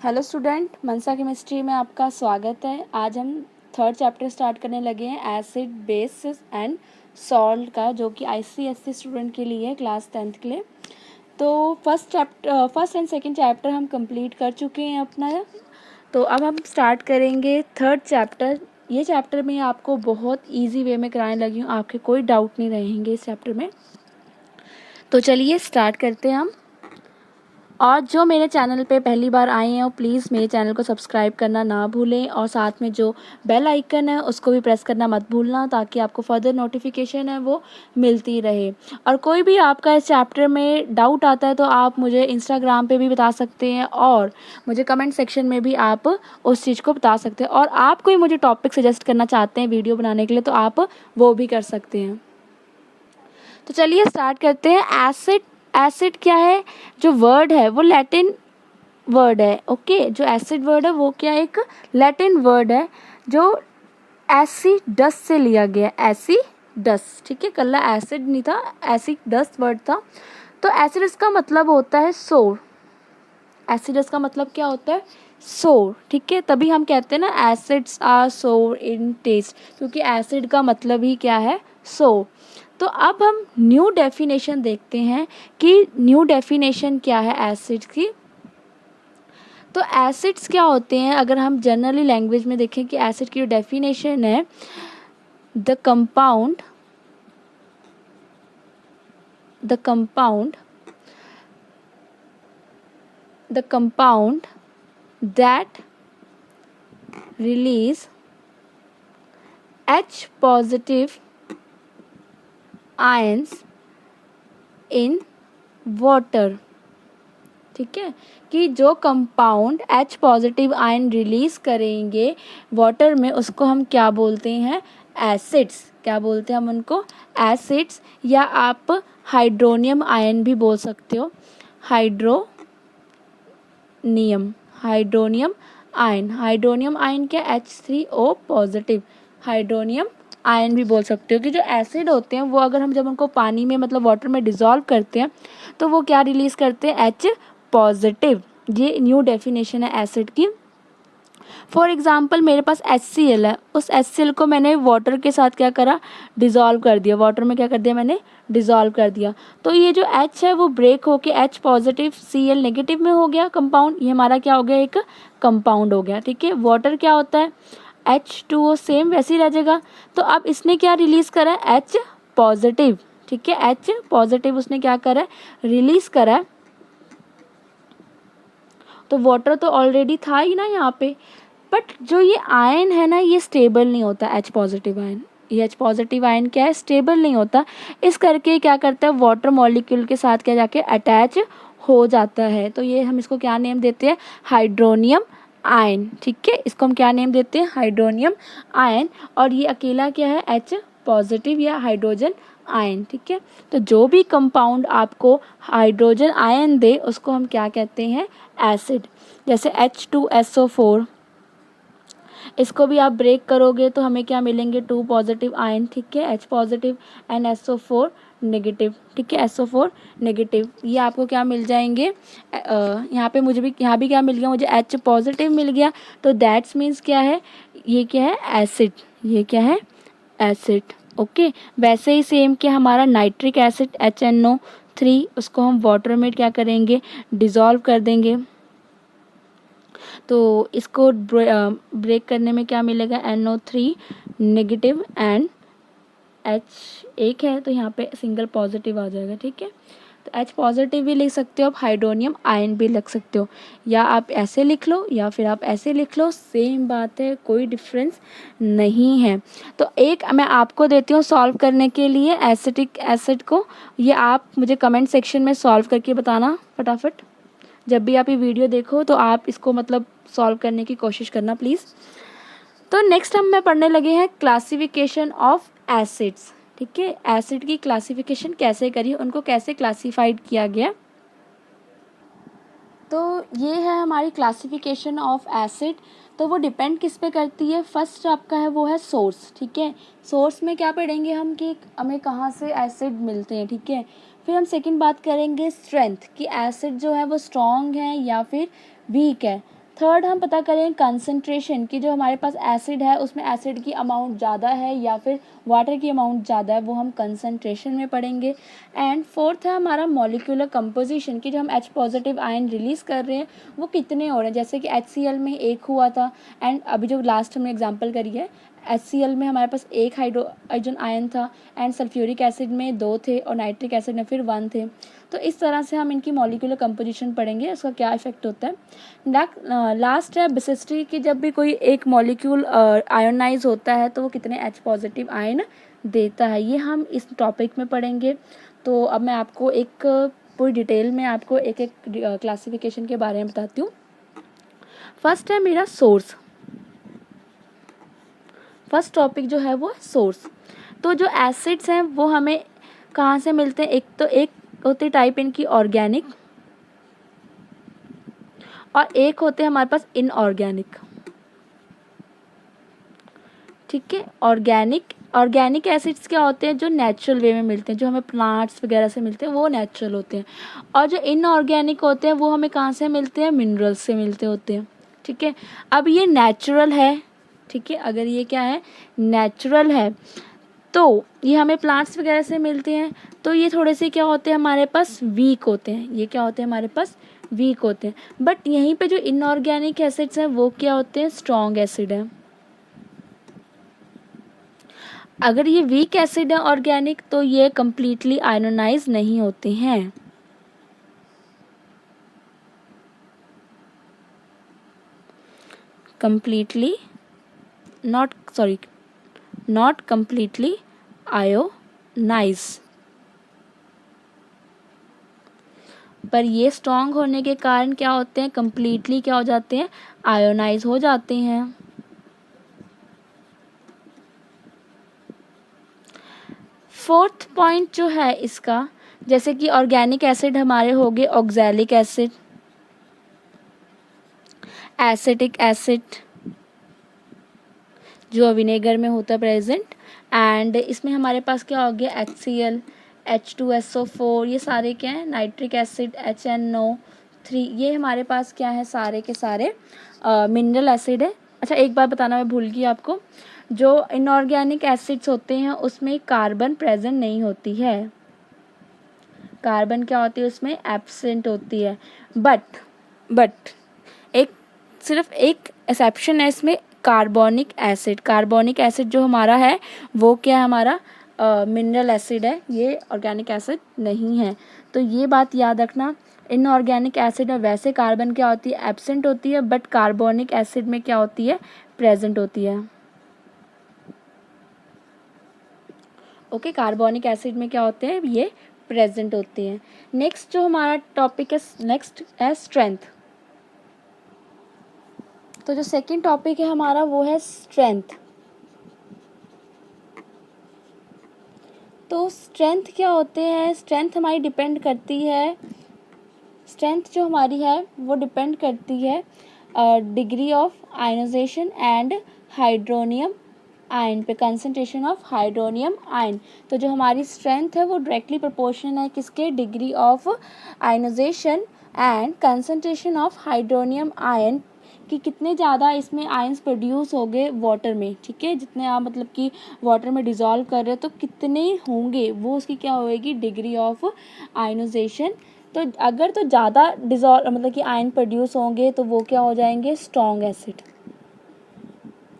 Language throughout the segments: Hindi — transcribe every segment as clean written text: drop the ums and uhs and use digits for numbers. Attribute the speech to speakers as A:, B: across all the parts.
A: हेलो स्टूडेंट, मनसा केमिस्ट्री में आपका स्वागत है। आज हम थर्ड चैप्टर स्टार्ट करने लगे हैं, एसिड बेस एंड सॉल्ट का, जो कि ICSE स्टूडेंट के लिए है, क्लास 10th के लिए। तो फर्स्ट एंड सेकंड चैप्टर हम कंप्लीट कर चुके हैं अपना। तो अब हम स्टार्ट करेंगे थर्ड चैप्टर। ये चैप्टर में आपको बहुत ईजी वे में कराने लगी हूँ, आपके कोई डाउट नहीं रहेंगे इस चैप्टर में। तो चलिए स्टार्ट करते हैं हम। और जो मेरे चैनल पे पहली बार आए हैं वो प्लीज़ मेरे चैनल को सब्सक्राइब करना ना भूलें, और साथ में जो बेल आइकन है उसको भी प्रेस करना मत भूलना, ताकि आपको फर्दर नोटिफिकेशन है वो मिलती रहे। और कोई भी आपका इस चैप्टर में डाउट आता है तो आप मुझे इंस्टाग्राम पे भी बता सकते हैं, और मुझे कमेंट सेक्शन में भी आप उस चीज़ को बता सकते हैं। और आप कोई मुझे टॉपिक सजेस्ट करना चाहते हैं वीडियो बनाने के लिए तो आप वो भी कर सकते हैं। तो चलिए स्टार्ट करते हैं। एसिड क्या है? जो वर्ड है वो लैटिन वर्ड है। ओके, जो एसिड वर्ड है वो क्या, एक लैटिन वर्ड है जो एसिडस से लिया गया, एसिडस। ठीक है, कल्ला एसिड नहीं था, एसिडस वर्ड था। तो एसिडस का मतलब होता है सोर। एसिडस का मतलब क्या होता है? सोर। ठीक है, तभी हम कहते हैं ना acids are sour in test, क्योंकि एसिड का मतलब ही क्या है? सोर। तो अब हम न्यू डेफिनेशन देखते हैं कि न्यू डेफिनेशन क्या है एसिड की। तो एसिड्स क्या होते हैं, अगर हम जनरली लैंग्वेज में देखें कि एसिड की जो डेफिनेशन है, the compound that release H positive ions in water। ठीक है, कि जो compound H positive ion release करेंगे वाटर में उसको हम क्या बोलते हैं? एसिड्स। क्या बोलते हैं हम उनको? एसिड्स। या आप हाइड्रोनियम आयन भी बोल सकते हो, हाइड्रोनियम हाइड्रोनियम आयन क्या? H3O पॉजिटिव हाइड्रोनियम आयन भी बोल सकते हो। कि जो एसिड होते हैं वो अगर हम जब उनको पानी में मतलब वाटर में डिज़ोल्व करते हैं तो वो क्या रिलीज़ करते हैं? H positive. ये न्यू डेफिनेशन है एसिड की। फॉर एग्जाम्पल मेरे पास HCl है, उस HCl को मैंने वाटर के साथ क्या करा? डिज़ोल्व कर दिया। वाटर में क्या कर दिया मैंने? डिज़ोल्व कर दिया। तो ये जो H है वो ब्रेक होके H पॉजिटिव Cl नेगेटिव में हो गया कंपाउंड। ये हमारा क्या हो गया? एक कंपाउंड हो गया। ठीक है, वाटर क्या होता है? H2O सेम वैसे ही रह जाएगा। तो अब इसने क्या रिलीज़ करा है? H positive. ठीक है, H पॉजिटिव उसने क्या करा है? रिलीज़ करा है। तो वाटर तो ऑलरेडी था ही ना यहाँ पे, बट जो ये आयन है ना ये स्टेबल नहीं होता। H पॉजिटिव आयन, ये H पॉजिटिव आयन क्या है? स्टेबल नहीं होता। इस करके क्या करता है? वाटर मॉलिक्यूल के साथ क्या जाके अटैच हो जाता है। तो ये हम इसको क्या नेम देते हैं? Hydronium ion. ठीक है, इसको हम क्या नेम देते हैं? Hydronium ion. और ये अकेला क्या है? H पॉजिटिव या हाइड्रोजन आयन। ठीक है, तो जो भी कंपाउंड आपको हाइड्रोजन आयन दे उसको हम क्या कहते हैं? एसिड। जैसे H2SO4, इसको भी आप ब्रेक करोगे तो हमें क्या मिलेंगे? 2 पॉजिटिव आयन। ठीक है, H positive and SO4 negative. ठीक है, SO4 नेगेटिव, ये आपको क्या मिल जाएंगे? यहाँ पे मुझे भी, यहाँ भी क्या मिल गया? मुझे H पॉजिटिव मिल गया। तो दैट्स मीन्स क्या है? ये क्या है? एसिड। ये क्या है? एसिड। ओके, वैसे ही सेम क्या हमारा नाइट्रिक एसिड HNO3, उसको हम वाटर में क्या करेंगे? डिज़ोल्व कर देंगे। तो इसको ब्रेक करने में क्या मिलेगा? NO3 नेगेटिव एंड H एक है तो यहाँ पे सिंगल पॉजिटिव आ जाएगा। ठीक है, तो H पॉजिटिव भी लिख सकते हो आप, हाइड्रोनियम आयन भी लिख सकते हो, या आप ऐसे लिख लो या फिर आप ऐसे लिख लो, सेम बात है, कोई डिफरेंस नहीं है। तो एक मैं आपको देती हूँ सॉल्व करने के लिए एसिटिक एसिड को। ये आप मुझे कमेंट सेक्शन में सॉल्व करके बताना फटाफट। जब भी आप ये वीडियो देखो तो आप इसको मतलब सॉल्व करने की कोशिश करना प्लीज़। तो नेक्स्ट हम पढ़ने लगे हैं क्लासिफिकेशन ऑफ एसिड्स। ठीक है, एसिड की क्लासिफिकेशन कैसे करी, उनको कैसे क्लासिफाइड किया गया। तो ये है हमारी क्लासिफिकेशन ऑफ एसिड। तो वो डिपेंड किस पे करती है? फर्स्ट आपका है वो है सोर्स। ठीक है, सोर्स में क्या पढ़ेंगे हम कि हमें कहाँ से एसिड मिलते हैं। ठीक है, फिर हम सेकंड बात करेंगे स्ट्रेंथ, कि एसिड जो है वो स्ट्रॉन्ग है या फिर वीक है। थर्ड हम पता करें कंसंट्रेशन की, जो हमारे पास एसिड है उसमें एसिड की अमाउंट ज़्यादा है या फिर वाटर की अमाउंट ज़्यादा है, वो हम कंसंट्रेशन में पढ़ेंगे। एंड फोर्थ है हमारा मॉलिक्यूलर कंपोजिशन की, जो हम H पॉजिटिव आयन रिलीज़ कर रहे हैं वो कितने हो रहे हैं, जैसे कि HCl में एक हुआ था, एंड अभी जो लास्ट हमने एग्जांपल करी है HCl में हमारे पास एक हाइड्रोजन आयन था, एंड सल्फ्यूरिक एसिड में 2 थे और नाइट्रिक एसिड में फिर 1 थे। तो इस तरह से हम इनकी मॉलिक्यूलर कंपोजिशन पढ़ेंगे, उसका क्या इफेक्ट होता है। लास्ट है बेसिसिटी की, जब भी कोई एक मॉलिक्यूल आयोनाइज होता है तो वो कितने H पॉजिटिव आयन देता है, ये हम इस टॉपिक में पढ़ेंगे। तो अब मैं आपको एक पूरी डिटेल में आपको एक एक क्लासिफिकेशन के बारे में बताती हूँ। फर्स्ट है मेरा सोर्स। फर्स्ट टॉपिक जो है वो सोर्स। तो जो एसिड्स हैं वो हमें कहाँ से मिलते हैं, एक होती टाइप इनकी ऑर्गेनिक और एक होते हैं हमारे पास इनऑर्गेनिक। ठीक है, ऑर्गेनिक एसिड्स क्या होते हैं, जो नेचुरल वे में मिलते हैं, जो हमें प्लांट्स वगैरह से मिलते हैं वो नेचुरल होते हैं। और जो इनऑर्गेनिक होते हैं वो हमें कहाँ से मिलते हैं, मिनरल्स से मिलते होते हैं। ठीक है, अब ये नेचुरल है, ठीक है, अगर ये क्या है, नेचुरल है, तो ये हमें प्लांट्स वगैरह से मिलते हैं, तो ये थोड़े से क्या होते हैं हमारे पास, वीक होते हैं। ये क्या होते हैं हमारे पास, वीक होते हैं। बट यहीं पे जो इनऑर्गेनिक एसिड्स हैं वो क्या होते हैं, स्ट्रॉन्ग एसिड है। अगर ये वीक एसिड है ऑर्गेनिक, तो ये कंप्लीटली आयोनाइज नहीं होते हैं। नॉट completely आयोनाइज, पर ये स्ट्रॉन्ग होने के कारण क्या होते हैं, कंप्लीटली क्या हो जाते हैं, आयोनाइज हो जाते हैं। फोर्थ पॉइंट जो है इसका, जैसे कि ऑर्गेनिक एसिड हमारे हो गए ऑक्सैलिक एसिड, एसिटिक एसिड जो विनेगर में होता है प्रेजेंट, एंड इसमें हमारे पास क्या हो गया, HCl, H2SO4, ये सारे क्या हैं, नाइट्रिक एसिड, HNO3, ये हमारे पास क्या है, सारे के सारे मिनरल एसिड है। अच्छा, एक बात बताना मैं भूल गई आपको, जो इनऑर्गेनिक एसिड्स होते हैं उसमें कार्बन प्रेजेंट नहीं होती है, कार्बन क्या होती है उसमें, एब्सेंट होती है। बट सिर्फ एक एक्सेप्शन है इसमें, कार्बोनिक एसिड जो हमारा है वो क्या है, हमारा मिनरल एसिड है, ये ऑर्गेनिक एसिड नहीं है। तो ये बात याद रखना, इनऑर्गेनिक एसिड में वैसे कार्बन क्या होती है, एब्सेंट होती है, बट कार्बोनिक एसिड में क्या होती है, प्रेजेंट होती है। ओके, कार्बोनिक एसिड में क्या होते हैं, ये प्रेजेंट होते हैं। नेक्स्ट जो हमारा टॉपिक है, नेक्स्ट है स्ट्रेंथ। तो जो सेकंड टॉपिक है हमारा वो है स्ट्रेंथ। तो स्ट्रेंथ क्या होते हैं, स्ट्रेंथ हमारी डिपेंड करती है, स्ट्रेंथ जो हमारी है वो डिपेंड करती है degree of ionisation and hydronium ion पे, कंसंट्रेशन ऑफ हाइड्रोनियम आयन। तो जो हमारी स्ट्रेंथ है वो डायरेक्टली प्रोपोर्शनल है किसके, degree of ionisation and concentration of hydronium ion, कि कितने ज़्यादा इसमें आयंस प्रोड्यूस हो गए वाटर में। ठीक है, जितने आप मतलब कि वाटर में डिज़ोल्व कर रहे हो तो कितने होंगे, वो उसकी क्या होएगी, डिग्री ऑफ आयनाइजेशन। तो अगर तो ज़्यादा डिज़ोल्व मतलब कि आयन प्रोड्यूस होंगे तो वो क्या हो जाएंगे, स्ट्रॉन्ग एसिड,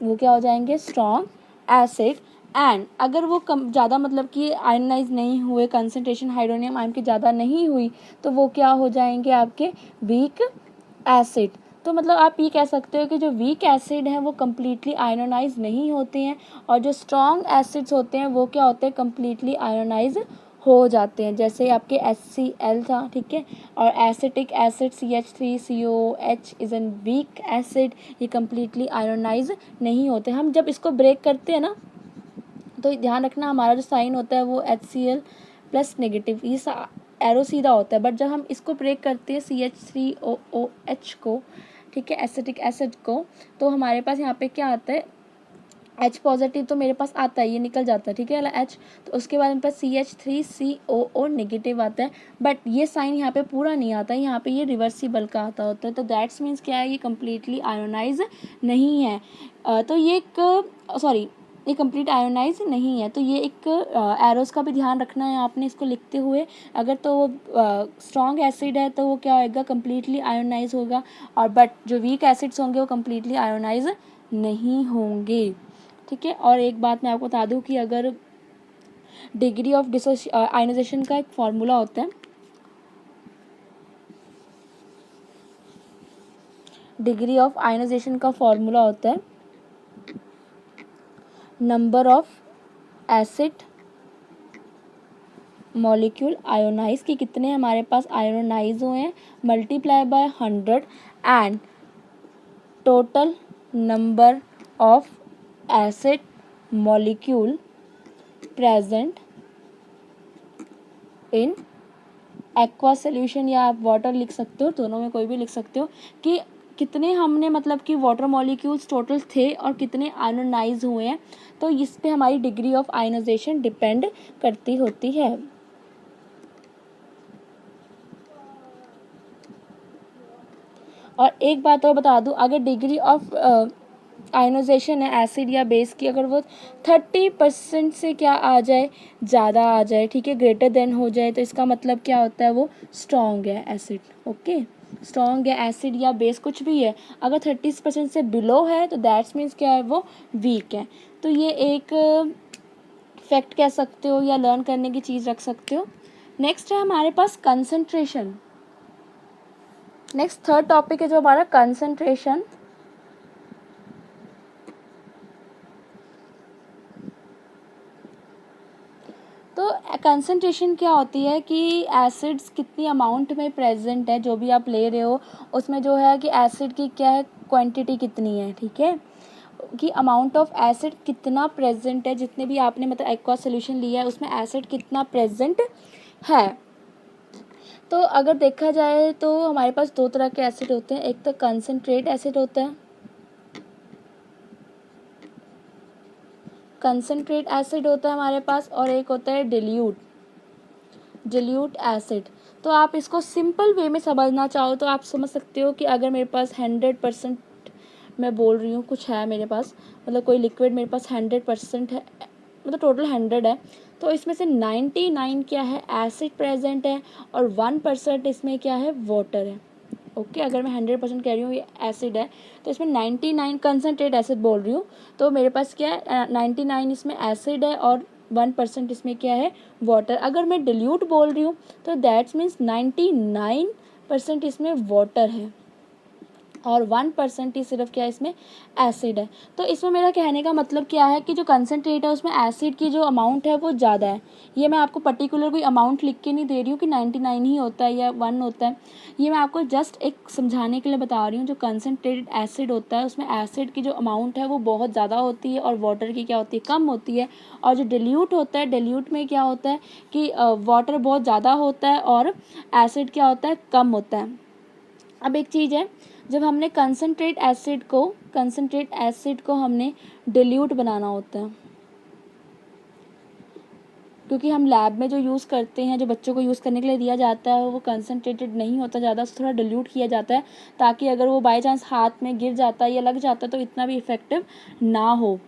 A: वो क्या हो जाएंगे, स्ट्रॉन्ग एसिड। एंड अगर वो कम ज़्यादा मतलब कि आयनाइज नहीं हुए, कंसंट्रेशन हाइड्रोनियम आयन की ज़्यादा नहीं हुई, तो वो क्या हो जाएंगे आपके, वीक एसिड। तो मतलब आप ये कह सकते हो कि जो वीक एसिड हैं वो कम्प्लीटली आयोनाइज नहीं होते हैं, और जो स्ट्रॉन्ग एसिड्स होते हैं वो क्या होते हैं, कम्प्लीटली आयोनाइज हो जाते हैं। जैसे आपके HCl था, ठीक है, और acetic acid CH3COOH is an weak acid, ये कम्प्लीटली आयोनाइज नहीं होते। हम जब इसको ब्रेक करते हैं ना, तो ध्यान रखना हमारा जो साइन होता है वो HCl प्लस नेगेटिव, ये एरो सीधा होता है, बट जब हम इसको ब्रेक करते हैं CH3OOH को, ठीक है, एसिटिक एसिड को, तो हमारे पास यहाँ पे क्या आता है, H पॉजिटिव तो मेरे पास आता है, ये निकल जाता है, ठीक है वाला H। तो उसके बाद मेरे पास CH3COO नेगेटिव आता है, बट ये साइन यहाँ पे पूरा नहीं आता है, यहाँ पे ये रिवर्सिबल का आता होता है। तो दैट्स मीन्स क्या है, ये कम्प्लीटली आयोनाइज नहीं है। तो ये एक सॉरी ये कंप्लीट आयोनाइज नहीं है। तो ये एक एरोस का भी ध्यान रखना है आपने इसको लिखते हुए। अगर तो वो स्ट्रॉन्ग एसिड है तो वो क्या होएगा, कम्प्लीटली आयोनाइज होगा, और बट जो वीक एसिड्स होंगे वो कम्प्लीटली आयोनाइज नहीं होंगे, ठीक है। और एक बात मैं आपको बता दूं कि अगर डिग्री ऑफ आयोनाइजेशन का एक फॉर्मूला होता है, डिग्री ऑफ आयोनाइजेशन का फॉर्मूला होता है number of acid molecule ionise, कि कितने हमारे पास आयोनाइज हुए हैं, multiply by 100 and total number of acid molecule present in aqua solution, या आप वाटर लिख सकते हो, दोनों में कोई भी लिख सकते हो, कि कितने हमने मतलब कि वाटर मॉलिक्यूल्स टोटल थे और कितने आयोनाइज हुए हैं। तो इस पे हमारी डिग्री ऑफ आयोनाइजेशन डिपेंड करती होती है। और एक बात और बता दूं, अगर डिग्री ऑफ आयोनाइजेशन है एसिड या बेस की, अगर वो 30% से क्या आ जाए, ज़्यादा आ जाए, ठीक है, ग्रेटर देन हो जाए, तो इसका मतलब क्या होता है, वो स्ट्रॉन्ग है एसिड। ओके, स्ट्रॉन्ग है एसिड या बेस कुछ भी है। अगर 30% से बिलो है तो दैट्स मीन्स क्या है, वो वीक है। तो ये एक फैक्ट कह सकते हो या लर्न करने की चीज़ रख सकते हो। नेक्स्ट है हमारे पास कंसंट्रेशन। नेक्स्ट थर्ड टॉपिक है जो हमारा कंसंट्रेशन। तो कंसंट्रेशन क्या होती है कि एसिड्स कितनी अमाउंट में प्रेजेंट है, जो भी आप ले रहे हो उसमें जो है कि एसिड की क्या है, क्वांटिटी कितनी है, ठीक है, कि अमाउंट ऑफ एसिड कितना प्रेजेंट है, जितने भी आपने मतलब एक्वा सोल्यूशन लिया है उसमें एसिड कितना प्रेजेंट है। तो अगर देखा जाए तो हमारे पास दो तरह के एसिड होते हैं, एक तो कंसंट्रेट एसिड होता है, कंसंट्रेट एसिड होता है हमारे पास, और एक होता है डिल्यूट एसिड। तो आप इसको सिंपल वे में समझना चाहो तो आप समझ सकते हो कि अगर मेरे पास 100%, मैं बोल रही हूँ कुछ है मेरे पास, मतलब कोई लिक्विड मेरे पास 100% है, मतलब टोटल 100 है, तो इसमें से 99 क्या है, एसिड प्रेजेंट है, और 1% इसमें क्या है, वाटर है। ओके, अगर मैं 100% कह रही हूँ ये एसिड है, तो इसमें 99 कंसनट्रेट एसिड बोल रही हूँ, तो मेरे पास क्या है, 99 इसमें एसिड है और 1% इसमें क्या है, वाटर। अगर मैं डिल्यूट बोल रही हूँ तो दैट्स मीन्स 99% इसमें वाटर है और 1% ही सिर्फ क्या है, इसमें एसिड है। तो इसमें मेरा कहने का मतलब क्या है कि जो कंसनट्रेट है उसमें एसिड की जो अमाउंट है वो ज़्यादा है। ये मैं आपको पर्टिकुलर कोई अमाउंट लिख के नहीं दे रही हूँ कि 99 ही होता है या 1 होता है, ये मैं आपको जस्ट एक समझाने के लिए बता रही हूँ। जो कंसनट्रेटेड एसिड होता है उसमें एसिड की जो अमाउंट है वो बहुत ज़्यादा होती है और वाटर की क्या होती है, कम होती है। और जो डिल्यूट होता है, डिल्यूट में क्या होता है कि वाटर बहुत ज़्यादा होता है और एसिड क्या होता है, कम होता है। अब एक चीज़ है, जब हमने कंसनट्रेट एसिड को हमने डिल्यूट बनाना होता है, क्योंकि हम लैब में जो यूज़ करते हैं, जो बच्चों को यूज़ करने के लिए दिया जाता है, वो कंसनट्रेटेड नहीं होता ज़्यादा, उसको थोड़ा डिल्यूट किया जाता है ताकि अगर वो बाई चांस हाथ में गिर जाता है या लग जाता है तो इतना भी इफ़ेक्टिव ना हो।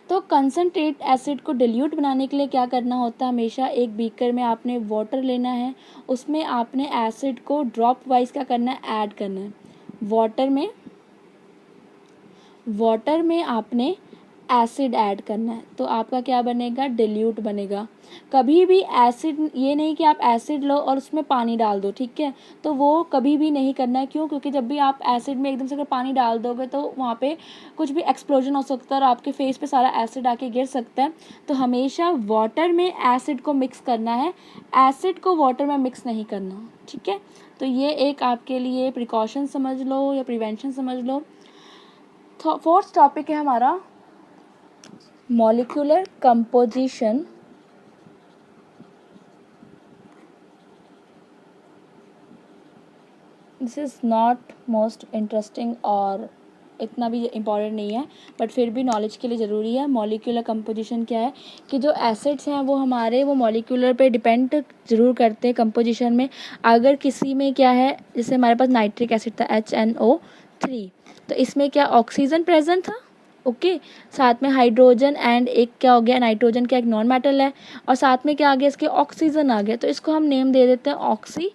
A: तो कंसनट्रेट एसिड को डिल्यूट बनाने के लिए क्या करना होता है, हमेशा एक बीकर में आपने वाटर लेना है, उसमें आपने एसिड को ड्रॉप वाइज क्या करना है, ऐड करना है। वाटर में आपने एसिड ऐड करना है, तो आपका क्या बनेगा, डिल्यूट बनेगा। कभी भी एसिड, ये नहीं कि आप एसिड लो और उसमें पानी डाल दो, ठीक है, तो वो कभी भी नहीं करना है। क्यों? क्योंकि जब भी आप एसिड में एकदम से अगर पानी डाल दोगे तो वहाँ पे कुछ भी एक्सप्लोजन हो सकता है और आपके फेस पे सारा एसिड आके गिर सकता है। तो हमेशा वाटर में एसिड को मिक्स करना है, एसिड को वाटर में मिक्स नहीं करना, ठीक है। तो ये एक आपके लिए प्रिकॉशन समझ लो या प्रिवेंशन समझ लो। फोर्थ टॉपिक है हमारा molecular composition. This is not most interesting और इतना भी इम्पॉर्टेंट नहीं है, बट फिर भी नॉलेज के लिए ज़रूरी है। मॉलिक्यूलर कंपोजिशन क्या है कि जो एसिड्स हैं वो हमारे वो मॉलिक्यूलर पे डिपेंड ज़रूर करते हैं कंपोजिशन में। अगर किसी में क्या है, जैसे हमारे पास नाइट्रिक एसिड था HNO3, तो इसमें क्या ऑक्सीजन प्रेजेंट था, ओके, साथ में हाइड्रोजन एंड एक क्या हो गया, नाइट्रोजन का एक नॉन मेटल है, और साथ में क्या आ गया, इसके ऑक्सीजन आ गया, तो इसको हम नेम दे देते हैं oxy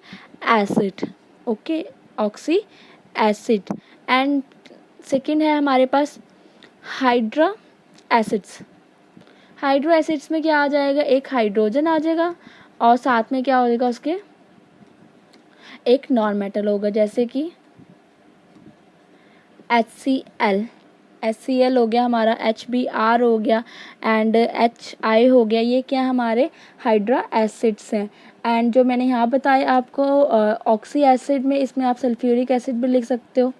A: acid, okay, oxy acid. And second है हमारे पास हाइड्रा एसिड्स। हाइड्रो एसिड्स में क्या आ जाएगा, एक हाइड्रोजन आ जाएगा और साथ में क्या होगा, उसके एक नॉन मेटल होगा, जैसे कि HCl हो गया हमारा, HBr हो गया एंड HI हो गया। ये क्या हमारे हाइड्रा एसिड्स हैं। एंड जो मैंने यहाँ बताया आपको ऑक्सी एसिड में, इसमें आप सल्फ्यूरिक एसिड भी लिख सकते हो,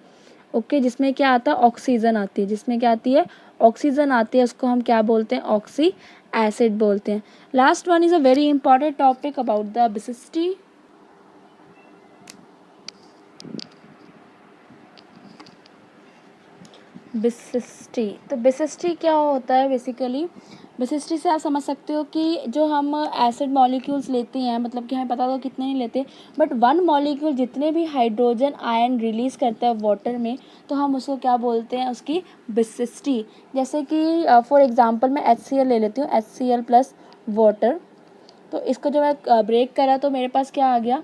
A: ओके, जिसमें क्या आता है, ऑक्सीजन आती है, जिसमें क्या आती है, ऑक्सीजन आती है, उसको हम क्या बोलते हैं, ऑक्सी एसिड बोलते हैं। Last one is a very important topic about the basicity. Basicity, तो बेसिसिटी क्या होता है बेसिकली, बेसिसिटी से आप समझ सकते हो कि जो हम एसिड मॉलिक्यूल्स लेते हैं, मतलब कि हमें पता तो कितने नहीं लेते, बट वन मॉलिक्यूल जितने भी हाइड्रोजन आयन रिलीज़ करता है वाटर में, तो हम उसको क्या बोलते हैं, उसकी बेसिसिटी। जैसे कि फॉर एग्जांपल मैं HCl ले लेती हूँ, HCl प्लस वाटर, तो इसको जो मैं ब्रेक करा तो मेरे पास क्या आ गया,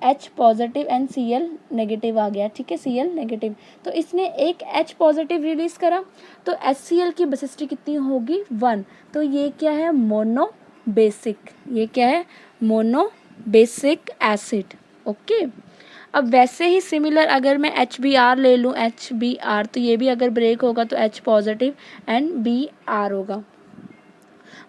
A: H positive and Cl negative आ गया, ठीक है, Cl नेगेटिव। तो इसने एक H पॉजिटिव रिलीज़ करा, तो HCl की बेसिसिटी कितनी होगी, 1। तो ये क्या है, मोनो बेसिक, ये क्या है, मोनो बेसिक एसिड, ओके। अब वैसे ही सिमिलर अगर मैं HBr ले लूँ, HBr, तो ये भी अगर ब्रेक होगा तो H पॉजिटिव एंड Br होगा।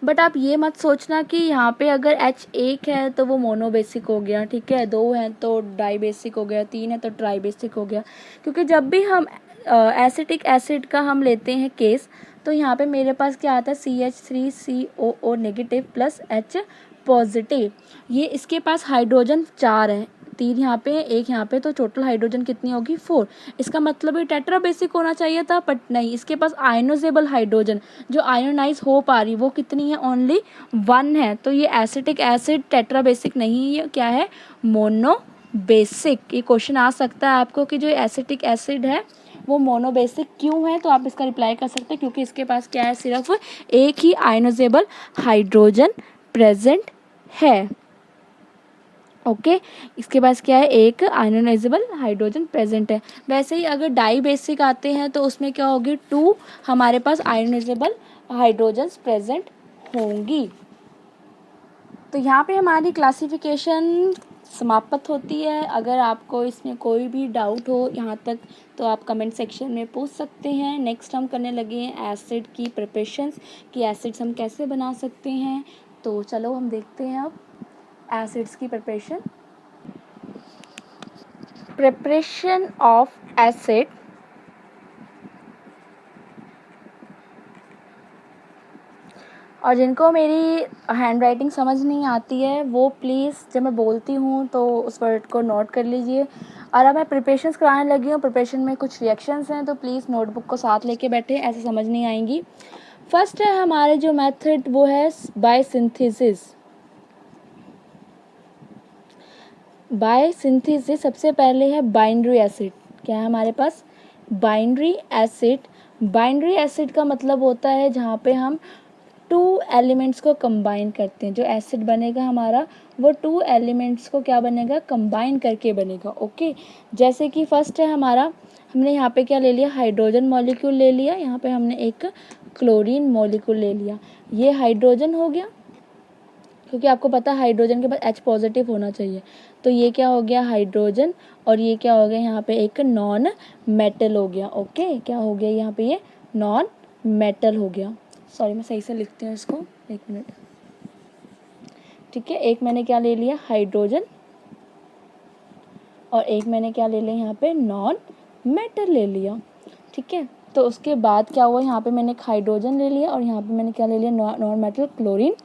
A: बट आप ये मत सोचना कि यहाँ पे अगर H एक है तो वो मोनोबेसिक हो गया, ठीक है, 2 हैं तो डाई बेसिक हो गया, 3 है तो ट्राई बेसिक हो गया, क्योंकि जब भी हम एसिटिक एसिड का हम लेते हैं केस, तो यहाँ पे मेरे पास क्या आता है, CH3COO negative plus H positive. ये इसके पास हाइड्रोजन 4 है, 3 यहाँ पे, 1 यहाँ पे, तो टोटल हाइड्रोजन कितनी होगी, 4। इसका मतलब ये टेट्रा बेसिक होना चाहिए था, बट नहीं, इसके पास आयनोजेबल हाइड्रोजन जो आयोनाइज हो पा रही वो कितनी है, ओनली 1 है। तो ये एसिटिक एसिड टेट्रा बेसिक नहीं है, क्या है, मोनो बेसिक। ये क्वेश्चन आ सकता है आपको कि जो एसिटिक एसिड है वो मोनोबेसिक क्यों है, तो आप इसका रिप्लाई कर सकते हैं क्योंकि इसके पास क्या है, सिर्फ एक ही आयनोजेबल हाइड्रोजन प्रेजेंट है, ओके। इसके पास क्या है, एक आयनोनाइजेबल हाइड्रोजन प्रेजेंट है। वैसे ही अगर डाई बेसिक आते हैं तो उसमें क्या होगी, 2 हमारे पास आयनोनाइजेबल हाइड्रोजन्स प्रेजेंट होंगी। तो यहाँ पे हमारी क्लासिफिकेशन समाप्त होती है। अगर आपको इसमें कोई भी डाउट हो यहाँ तक तो आप कमेंट सेक्शन में पूछ सकते हैं। नेक्स्ट हम करने लगे हैं एसिड की प्रिपरेशंस, कि एसिड्स हम कैसे बना सकते हैं। तो चलो हम देखते हैं अब एसिड्स की प्रिपरेशन ऑफ एसिड। और जिनको मेरी हैंड राइटिंग समझ नहीं आती है वो प्लीज़ जब मैं बोलती हूँ तो उस वर्ड को नोट कर लीजिए। और अब मैं प्रिपरेशंस कराने लगी हूँ, प्रिपरेशन में कुछ रिएक्शंस हैं तो प्लीज़ नोटबुक को साथ लेके बैठे, ऐसे समझ नहीं आएंगी। फर्स्ट है हमारे जो मेथड वो है बाय सिंथेसिस। बाय सिंथेसिस सबसे पहले है बाइंड्री एसिड। क्या है हमारे पास, बाइंड्री एसिड। बाइंड्री एसिड का मतलब होता है जहाँ पे हम 2 एलिमेंट्स को कंबाइन करते हैं। जो एसिड बनेगा हमारा वो 2 एलिमेंट्स को क्या बनेगा, कंबाइन करके बनेगा, ओके। जैसे कि फर्स्ट है हमारा, हमने यहाँ पे क्या ले लिया, हाइड्रोजन मॉलिक्यूल ले लिया, यहाँ पे हमने एक क्लोरीन मॉलिक्यूल ले लिया। ये हाइड्रोजन हो गया, क्योंकि आपको पता है हाइड्रोजन के बाद H पॉजिटिव होना चाहिए, तो ये क्या हो गया, हाइड्रोजन। और ये क्या हो गया, यहाँ पे एक नॉन मेटल हो गया, ओके। क्या हो गया यहाँ पे, ये नॉन मेटल हो गया। सॉरी मैं सही से लिखती हूँ इसको, 1 मिनट, ठीक है। एक मैंने क्या ले लिया, हाइड्रोजन, और एक मैंने क्या ले लिया यहाँ पे, नॉन मेटल ले लिया, ठीक है। तो उसके बाद क्या हुआ, यहाँ पे मैंने एक हाइड्रोजन ले लिया और यहाँ पे मैंने क्या ले लिया, नॉन मेटल क्लोरीन।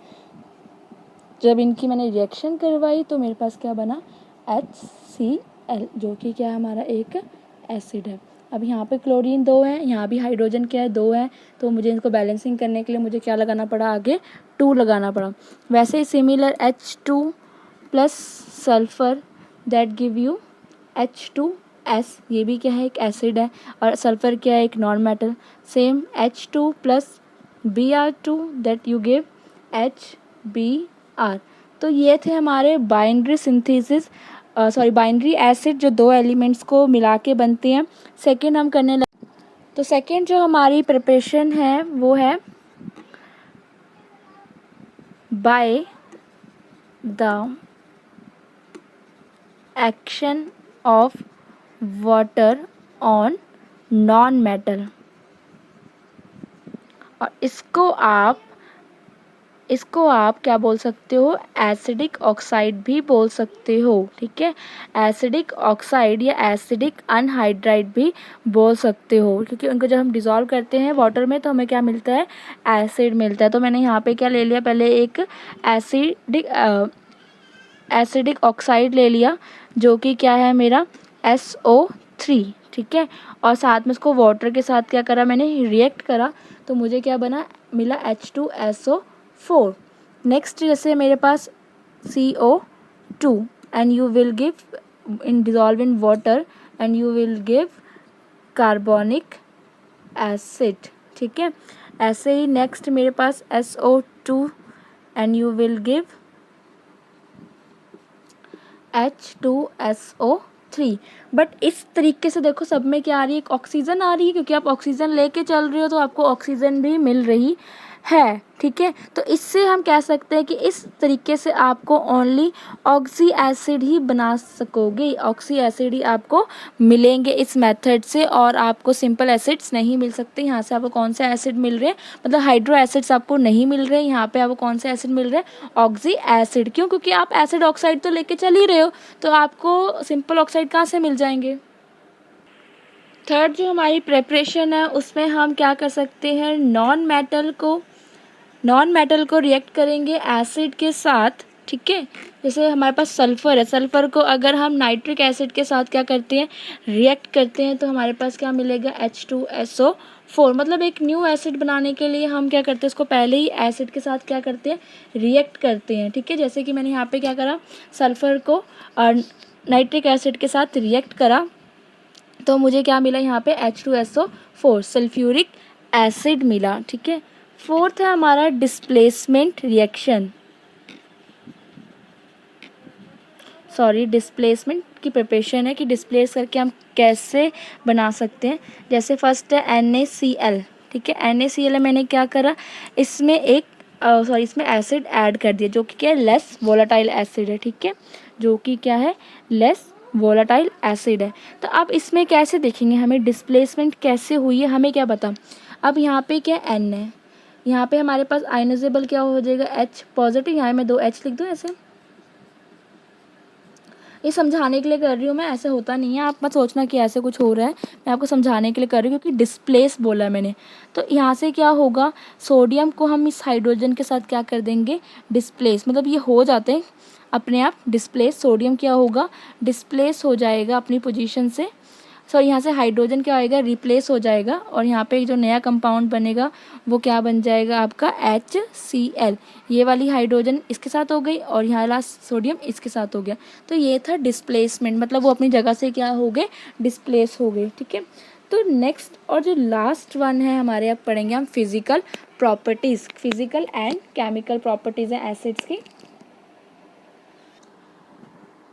A: जब इनकी मैंने रिएक्शन करवाई तो मेरे पास क्या बना, HCl, जो कि क्या हमारा एक एसिड है। अब यहाँ पे क्लोरीन 2 है, यहाँ भी हाइड्रोजन क्या है 2 है, तो मुझे इनको बैलेंसिंग करने के लिए मुझे क्या लगाना पड़ा, आगे 2 लगाना पड़ा। वैसे ही similar H2 plus sulphur that give you H2S, ये भी क्या है, एक एसिड है, और सल्फ़र क्या है, एक non metal. Same H2 plus Br2 that you give HBr। तो ये थे हमारे बाइनरी सिंथेसिस, बाइनरी एसिड जो 2 एलिमेंट्स को मिला के बनते हैं। सेकेंड हम करने लगे, तो सेकेंड जो हमारी प्रिपरेशन है वो है by the action of water on non metal, और इसको आप क्या बोल सकते हो, एसिडिक ऑक्साइड भी बोल सकते हो। ठीक है, एसिडिक ऑक्साइड या एसिडिक अनहाइड्राइड भी बोल सकते हो, क्योंकि उनको जब हम डिज़ोल्व करते हैं वाटर में तो हमें क्या मिलता है, एसिड मिलता है। तो मैंने यहाँ पे क्या ले लिया, पहले एक एसिडिक ऑक्साइड ले लिया जो कि क्या है मेरा SO3। ठीक है, और साथ में उसको वाटर के साथ क्या करा, मैंने रिएक्ट करा, तो मुझे क्या बना, मिला H2SO4। नेक्स्ट जैसे मेरे पास CO2 and you will give in dissolve in water and you will give carbonic acid. ठीक है, ऐसे ही नेक्स्ट मेरे पास SO2 and you will give H2SO3। But इस तरीके से देखो सब में क्या आ रही है, एक ऑक्सीजन आ रही है, क्योंकि आप ऑक्सीजन लेके चल रहे हो तो आपको ऑक्सीजन भी मिल रही है। ठीक है, तो इससे हम कह सकते हैं कि इस तरीके से आपको ओनली ऑक्सी एसिड ही बना सकोगे, ऑक्सी एसिड ही आपको मिलेंगे इस मेथड से, और आपको सिंपल एसिड्स नहीं मिल सकते। यहाँ से आपको कौन से एसिड मिल रहे हैं, मतलब हाइड्रो एसिड्स आपको नहीं मिल रहे, यहाँ पे आपको कौन से एसिड मिल रहे हैं, ऑक्सी एसिड। क्यों, क्योंकि आप एसिड ऑक्साइड तो लेके चल ही रहे हो, तो आपको सिंपल ऑक्साइड कहाँ से मिल जाएंगे। थर्ड जो हमारी प्रेपरेशन है उसमें हम क्या कर सकते हैं, नॉन मेटल को रिएक्ट करेंगे एसिड के साथ। ठीक है, जैसे हमारे पास सल्फ़र है, सल्फ़र को अगर हम नाइट्रिक एसिड के साथ क्या करते हैं, रिएक्ट करते हैं, तो हमारे पास क्या मिलेगा, H2SO4। मतलब एक न्यू एसिड बनाने के लिए हम क्या करते हैं, उसको पहले ही एसिड के साथ क्या करते हैं, रिएक्ट करते हैं। ठीक है, जैसे कि मैंने यहाँ पे क्या करा, सल्फ़र को नाइट्रिक एसिड के साथ रिएक्ट करा, तो मुझे क्या मिला, यहाँ पे H2SO4 सल्फ्यूरिक एसिड मिला। ठीक है, फोर्थ है हमारा डिस्प्लेसमेंट रिएक्शन, डिस्प्लेसमेंट की प्रिपरेशन है कि डिस्प्लेस करके हम कैसे बना सकते हैं। जैसे फर्स्ट है NaCl। ठीक है, NaCl मैंने क्या करा, इसमें इसमें एसिड ऐड कर दिया जो कि क्या है, लेस वोलेटाइल एसिड है। ठीक है, जो कि क्या है, लेस वोलेटाइल एसिड है। तो अब इसमें कैसे देखेंगे, हमें डिस्प्लेसमेंट कैसे हुई है, हमें क्या पता। अब यहाँ पे क्या N है, यहाँ पे हमारे पास आयनाइजेबल क्या हो जाएगा, H पॉजिटिव, यहाँ मैं 2 H लिख दूँ ऐसे। ये समझाने के लिए कर रही हूँ मैं, ऐसे होता नहीं है, आप मत सोचना कि ऐसे कुछ हो रहा है, मैं आपको समझाने के लिए कर रही हूँ, क्योंकि डिस्प्लेस बोला मैंने। तो यहाँ से क्या होगा, सोडियम को हम इस हाइड्रोजन के साथ क्या कर देंगे, डिस्प्लेस, मतलब ये हो जाते हैं अपने आप डिस्प्लेस। सोडियम क्या होगा, डिस्प्लेस हो जाएगा अपनी पोजीशन से, यहाँ से हाइड्रोजन क्या आएगा, रिप्लेस हो जाएगा, और यहाँ पे जो नया कंपाउंड बनेगा वो क्या बन जाएगा आपका HCl। ये वाली हाइड्रोजन इसके साथ हो गई और यहाँ वाला सोडियम इसके साथ हो गया। तो ये था डिस्प्लेसमेंट, मतलब वो अपनी जगह से क्या हो गए, डिस्प्लेस हो गए। ठीक है, तो नेक्स्ट और जो लास्ट वन है हमारे, अब पढ़ेंगे हम physical properties, physical and chemical properties हैं एसिड्स की।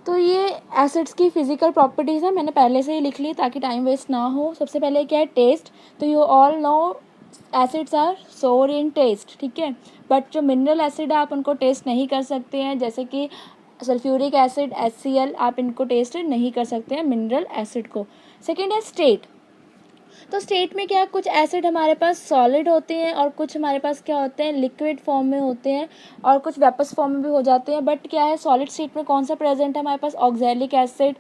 A: तो ये एसिड्स की फिजिकल प्रॉपर्टीज़ है, मैंने पहले से ही लिख ली ताकि टाइम वेस्ट ना हो। सबसे पहले क्या है, टेस्ट। तो you all know acids are sour in test. ठीक है, बट जो मिनरल एसिड है आप उनको टेस्ट नहीं कर सकते हैं, जैसे कि सल्फ्यूरिक एसिड HCl, आप इनको टेस्ट नहीं कर सकते हैं मिनरल एसिड को। सेकेंड है स्टेट। तो स्टेट में क्या, कुछ एसिड हमारे पास सॉलिड होते हैं और कुछ हमारे पास क्या होते हैं, लिक्विड फॉर्म में होते हैं, और कुछ वेपस फॉर्म में भी हो जाते हैं। बट क्या है, सॉलिड स्टेट में कौन सा प्रेजेंट है हमारे पास, ऑक्सैलिक एसिड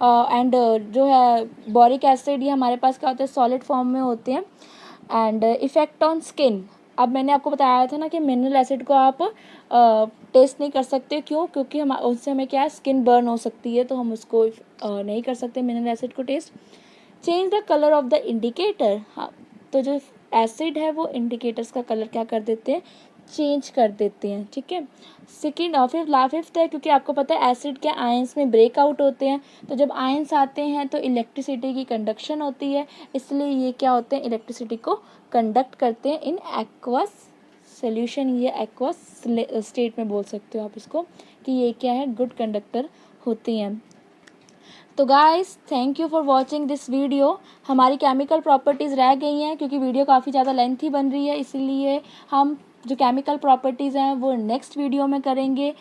A: एंड जो है बोरिक एसिड, ये हमारे पास क्या होते हैं, सॉलिड फॉर्म में होते हैं। एंड इफेक्ट ऑन स्किन, अब मैंने आपको बताया था ना कि मिनरल एसिड को आप टेस्ट नहीं कर सकते, क्यों, क्योंकि उससे हमें क्या है, स्किन बर्न हो सकती है, तो हम उसको नहीं कर सकते मिनरल एसिड को taste. Change the colour of the indicator. हाँ, तो जो एसिड है वो इंडिकेटर्स का कलर क्या कर देते हैं, चेंज कर देते हैं। ठीक है, सेकेंड और फिफ्थ है, क्योंकि आपको पता है एसिड के आयंस में ब्रेकआउट होते हैं, तो जब आयंस आते हैं तो इलेक्ट्रिसिटी की कंडक्शन होती है, इसलिए ये क्या होते हैं, इलेक्ट्रिसिटी को कंडक्ट करते हैं इन एक्वस सोल्यूशन। ये एक्वस स्टेट में बोल सकते हो आप इसको कि ये क्या है, गुड कंडक्टर होती हैं। तो guys thank you for watching this video. हमारी केमिकल प्रॉपर्टीज़ रह गई हैं क्योंकि वीडियो काफ़ी ज़्यादा लेंथी बन रही है, इसीलिए हम जो केमिकल प्रॉपर्टीज़ हैं वो नेक्स्ट वीडियो में करेंगे।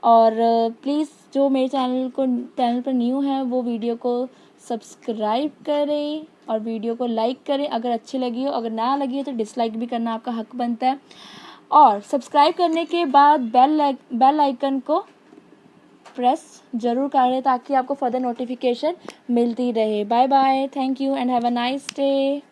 A: और प्लीज़ जो मेरे चैनल पर न्यू है वो वीडियो को सब्सक्राइब करें और वीडियो को लाइक करें अगर अच्छी लगी हो, अगर ना लगी हो तो डिसलाइक भी करना आपका हक बनता है। और सब्सक्राइब करने के बाद बेल आइकन को प्रेस ज़रूर करें ताकि आपको फर्दर नोटिफिकेशन मिलती रहे। Bye bye, thank you and have a nice day.